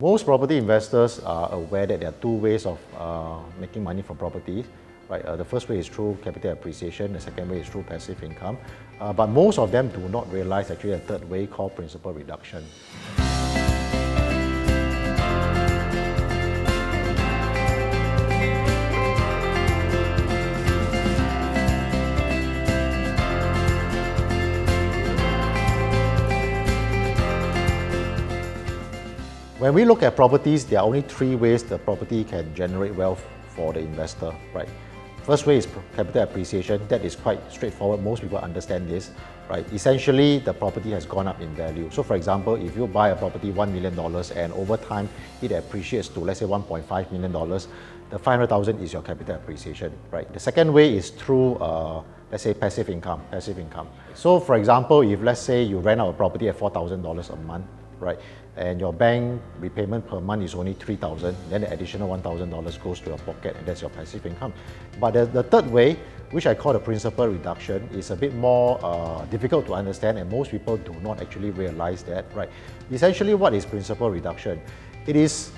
Most property investors are aware that there are two ways of making money from property. Right? The first way is through capital appreciation, the second way is through passive income. But most of them do not realize actually a third way called principal reduction. When we look at properties, there are only three ways the property can generate wealth for the investor, right? First way is capital appreciation. That is quite straightforward. Most people understand this, right? Essentially, the property has gone up in value. So for example, if you buy a property $1 million and over time it appreciates to, let's say, $1.5 million, the 500,000 is your capital appreciation, right? The second way is through, let's say, passive income. So for example, if let's say you rent out a property at $4,000 a month, right? And your bank repayment per month is only $3,000, then the additional $1,000 goes to your pocket, and that's your passive income. But the third way, which I call the principal reduction, is a bit more difficult to understand, and most people do not actually realize that, right? Essentially, what is principal reduction? It is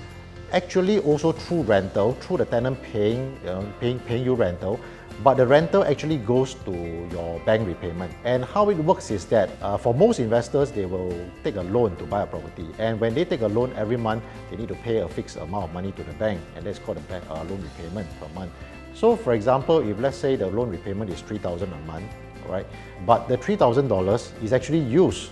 actually also through rental, through the tenant paying you rental, but the rental actually goes to your bank repayment. And how it works is that for most investors, they will take a loan to buy a property. And when they take a loan every month, they need to pay a fixed amount of money to the bank, and that's called the loan repayment per month. So for example, if let's say the loan repayment is $3,000 a month, right? But the $3,000 is actually used.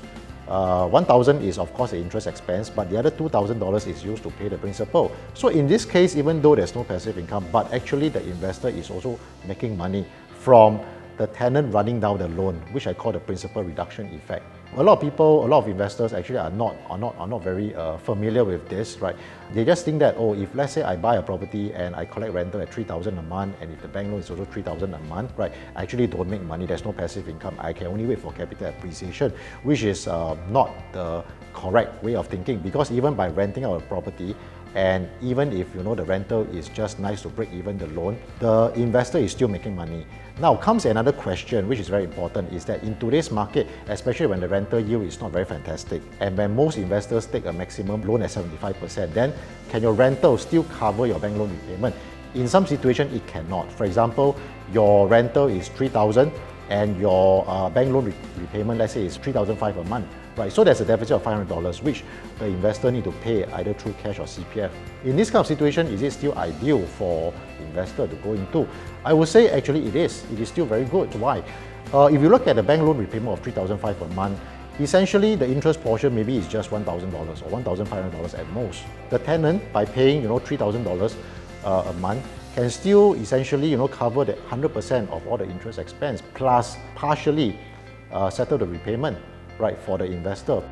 $1,000 is of course the interest expense, but the other $2,000 is used to pay the principal. So in this case, even though there's no passive income, but actually the investor is also making money from the tenant running down the loan, which I call the principal reduction effect. A lot of investors actually are not very familiar with this, right? They just think that, oh, if let's say I buy a property and I collect rental at $3,000 a month, and if the bank loan is also $3,000 a month, right? I actually don't make money. There's no passive income. I can only wait for capital appreciation, which is not the correct way of thinking, because even by renting out a property, and even if the rental is just nice to break even the loan, the investor is still making money. Now comes another question, which is very important, is that in today's market, especially when the rental yield is not very fantastic, and when most investors take a maximum loan at 75%, then can your rental still cover your bank loan repayment? In some situations, it cannot. For example, your rental is $3,000 and your bank loan repayment, let's say, is $3,500 a month. Right, so there's a deficit of $500, which the investor need to pay either through cash or CPF. In this kind of situation, is it still ideal for investor to go into? I would say actually it is. It is still very good. Why? If you look at the bank loan repayment of $3,500 per month, essentially the interest portion maybe is just $1,000 or $1,500 at most. The tenant, by paying $3,000 a month, can still essentially cover the 100% of all the interest expense, plus partially settle the repayment, right, for the investor.